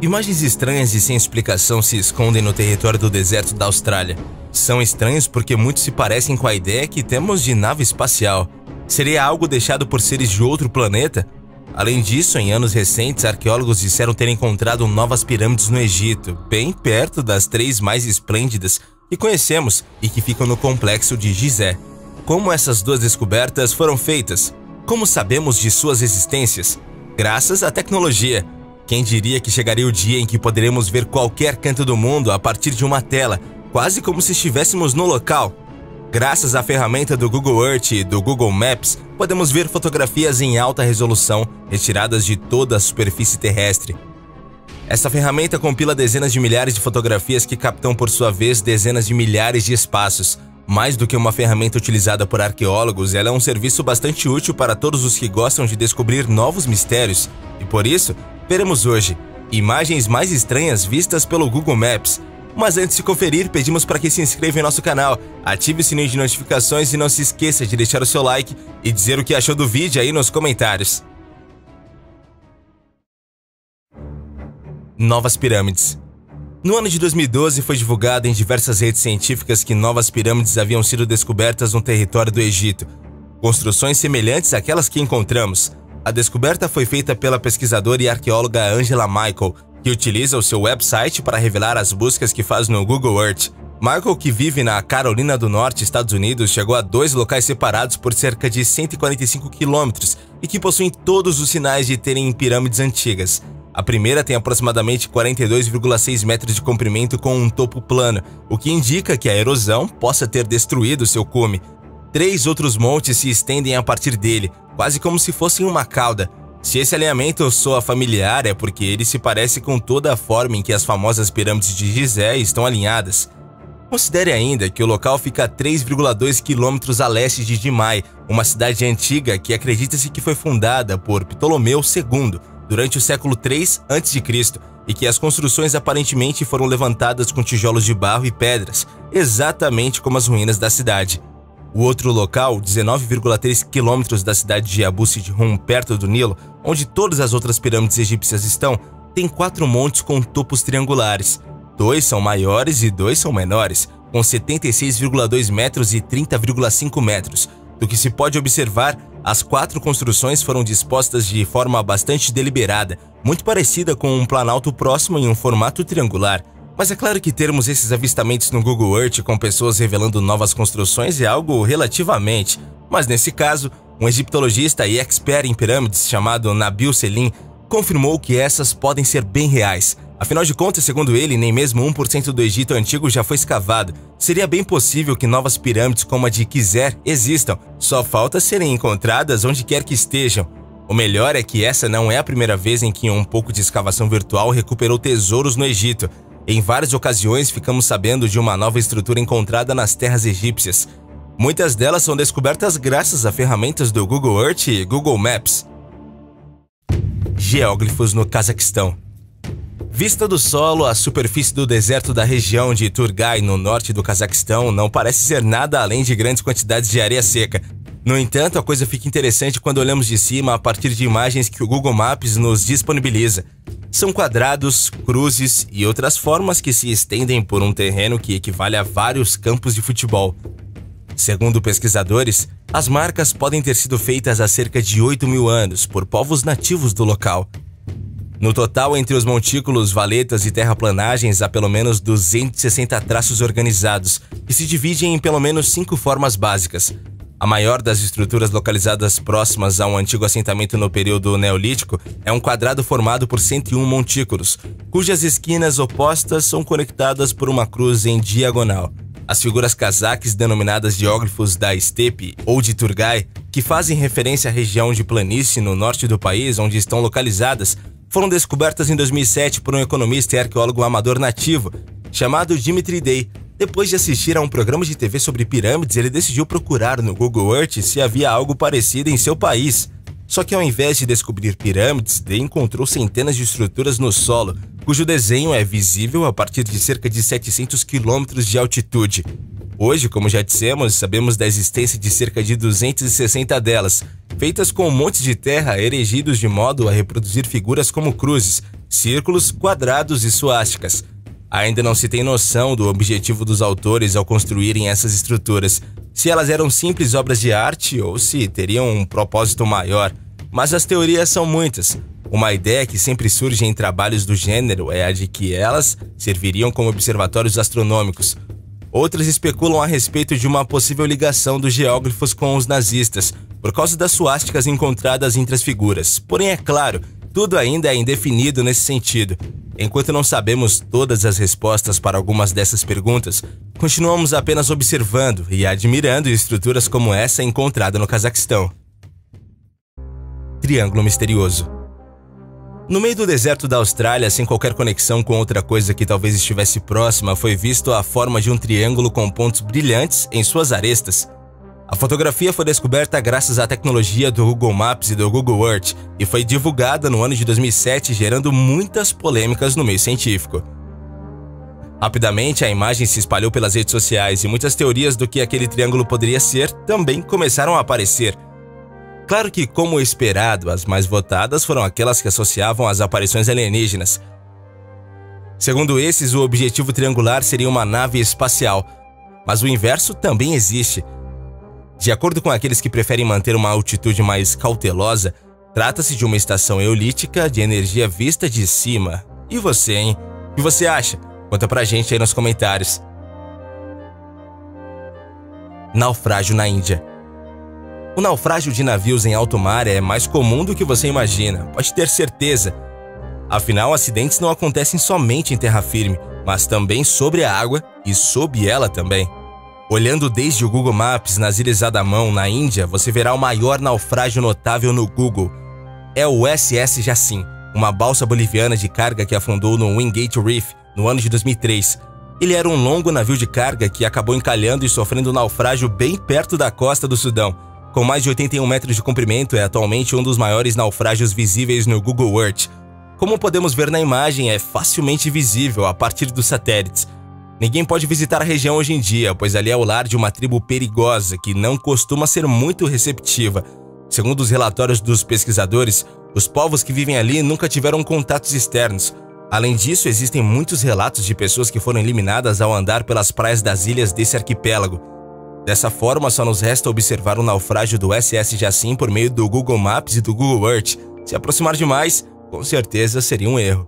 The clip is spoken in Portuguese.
Imagens estranhas e sem explicação se escondem no território do deserto da Austrália. São estranhos porque muito se parecem com a ideia que temos de nave espacial. Seria algo deixado por seres de outro planeta? Além disso, em anos recentes, arqueólogos disseram ter encontrado novas pirâmides no Egito, bem perto das 3 mais esplêndidas que conhecemos e que ficam no complexo de Gizé. Como essas 2 descobertas foram feitas? Como sabemos de suas existências? Graças à tecnologia. Quem diria que chegaria o dia em que poderemos ver qualquer canto do mundo a partir de uma tela, quase como se estivéssemos no local? Graças à ferramenta do Google Earth e do Google Maps, podemos ver fotografias em alta resolução, retiradas de toda a superfície terrestre. Essa ferramenta compila dezenas de milhares de fotografias que captam, por sua vez, dezenas de milhares de espaços. Mais do que uma ferramenta utilizada por arqueólogos, ela é um serviço bastante útil para todos os que gostam de descobrir novos mistérios. E por isso, veremos hoje imagens mais estranhas vistas pelo Google Maps. Mas antes de conferir, pedimos para que se inscreva em nosso canal, ative o sininho de notificações e não se esqueça de deixar o seu like e dizer o que achou do vídeo aí nos comentários. Novas pirâmides. No ano de 2012 foi divulgado em diversas redes científicas que novas pirâmides haviam sido descobertas no território do Egito. Construções semelhantes àquelas que encontramos. A descoberta foi feita pela pesquisadora e arqueóloga Angela Michael, que utiliza o seu website para revelar as buscas que faz no Google Earth. Michael, que vive na Carolina do Norte, Estados Unidos, chegou a 2 locais separados por cerca de 145 quilômetros e que possuem todos os sinais de terem pirâmides antigas. A primeira tem aproximadamente 42,6 metros de comprimento com um topo plano, o que indica que a erosão possa ter destruído seu cume. 3 outros montes se estendem a partir dele, quase como se fossem uma cauda. Se esse alinhamento soa familiar, é porque ele se parece com toda a forma em que as famosas pirâmides de Gizé estão alinhadas. Considere ainda que o local fica a 3,2 quilômetros a leste de Dimai, uma cidade antiga que acredita-se que foi fundada por Ptolomeu II durante o século III a.C. e que as construções aparentemente foram levantadas com tijolos de barro e pedras, exatamente como as ruínas da cidade. O outro local, 19,3 quilômetros da cidade de Abu Sidhum, perto do Nilo, onde todas as outras pirâmides egípcias estão, tem 4 montes com topos triangulares. 2 são maiores e 2 são menores, com 76,2 metros e 30,5 metros. Do que se pode observar, as 4 construções foram dispostas de forma bastante deliberada, muito parecida com um planalto próximo em um formato triangular. Mas é claro que termos esses avistamentos no Google Earth com pessoas revelando novas construções é algo relativamente, mas nesse caso, um egiptologista e expert em pirâmides chamado Nabil Selim confirmou que essas podem ser bem reais. Afinal de contas, segundo ele, nem mesmo 1% do Egito antigo já foi escavado. Seria bem possível que novas pirâmides como a de Gizé existam, só falta serem encontradas onde quer que estejam. O melhor é que essa não é a primeira vez em que um pouco de escavação virtual recuperou tesouros no Egito. Em várias ocasiões ficamos sabendo de uma nova estrutura encontrada nas terras egípcias. Muitas delas são descobertas graças a ferramentas do Google Earth e Google Maps. Geóglifos no Cazaquistão. Vista do solo, a superfície do deserto da região de Turgai, no norte do Cazaquistão, não parece ser nada além de grandes quantidades de areia seca. No entanto, a coisa fica interessante quando olhamos de cima a partir de imagens que o Google Maps nos disponibiliza. São quadrados, cruzes e outras formas que se estendem por um terreno que equivale a vários campos de futebol. Segundo pesquisadores, as marcas podem ter sido feitas há cerca de 8.000 anos por povos nativos do local. No total, entre os montículos, valetas e terraplanagens, há pelo menos 260 traços organizados, que se dividem em pelo menos 5 formas básicas. A maior das estruturas localizadas próximas a um antigo assentamento no período neolítico é um quadrado formado por 101 montículos, cujas esquinas opostas são conectadas por uma cruz em diagonal. As figuras cazaques, denominadas geóglifos da estepe ou de Turgai, que fazem referência à região de planície no norte do país onde estão localizadas, foram descobertas em 2007 por um economista e arqueólogo amador nativo, chamado Dimitri Day. Depois de assistir a um programa de TV sobre pirâmides, ele decidiu procurar no Google Earth se havia algo parecido em seu país. Só que ao invés de descobrir pirâmides, Day encontrou centenas de estruturas no solo, cujo desenho é visível a partir de cerca de 700 quilômetros de altitude. Hoje, como já dissemos, sabemos da existência de cerca de 260 delas, feitas com montes de terra erigidos de modo a reproduzir figuras como cruzes, círculos, quadrados e suásticas. Ainda não se tem noção do objetivo dos autores ao construírem essas estruturas, se elas eram simples obras de arte ou se teriam um propósito maior, mas as teorias são muitas. Uma ideia que sempre surge em trabalhos do gênero é a de que elas serviriam como observatórios astronômicos. Outras especulam a respeito de uma possível ligação dos geógrafos com os nazistas, por causa das suásticas encontradas entre as figuras. Porém, é claro, tudo ainda é indefinido nesse sentido. Enquanto não sabemos todas as respostas para algumas dessas perguntas, continuamos apenas observando e admirando estruturas como essa encontrada no Cazaquistão. Triângulo misterioso. No meio do deserto da Austrália, sem qualquer conexão com outra coisa que talvez estivesse próxima, foi visto a forma de um triângulo com pontos brilhantes em suas arestas. A fotografia foi descoberta graças à tecnologia do Google Maps e do Google Earth e foi divulgada no ano de 2007, gerando muitas polêmicas no meio científico. Rapidamente, a imagem se espalhou pelas redes sociais e muitas teorias do que aquele triângulo poderia ser também começaram a aparecer. Claro que, como esperado, as mais votadas foram aquelas que associavam as aparições alienígenas. Segundo esses, o objetivo triangular seria uma nave espacial, mas o inverso também existe. De acordo com aqueles que preferem manter uma altitude mais cautelosa, trata-se de uma estação eolítica de energia vista de cima. E você, hein? O que você acha? Conta pra gente aí nos comentários. Naufrágio na Índia. O naufrágio de navios em alto mar é mais comum do que você imagina, pode ter certeza. Afinal, acidentes não acontecem somente em terra firme, mas também sobre a água e sob ela também. Olhando desde o Google Maps nas Ilhas Andamão, na Índia, você verá o maior naufrágio notável no Google. É o SS Jacin, uma balsa boliviana de carga que afundou no Wingate Reef no ano de 2003. Ele era um longo navio de carga que acabou encalhando e sofrendo um naufrágio bem perto da costa do Sudão. Com mais de 81 metros de comprimento, é atualmente um dos maiores naufrágios visíveis no Google Earth. Como podemos ver na imagem, é facilmente visível a partir dos satélites. Ninguém pode visitar a região hoje em dia, pois ali é o lar de uma tribo perigosa que não costuma ser muito receptiva. Segundo os relatórios dos pesquisadores, os povos que vivem ali nunca tiveram contatos externos. Além disso, existem muitos relatos de pessoas que foram eliminadas ao andar pelas praias das ilhas desse arquipélago. Dessa forma, só nos resta observar o naufrágio do SS Jacin por meio do Google Maps e do Google Earth. Se aproximar demais, com certeza seria um erro.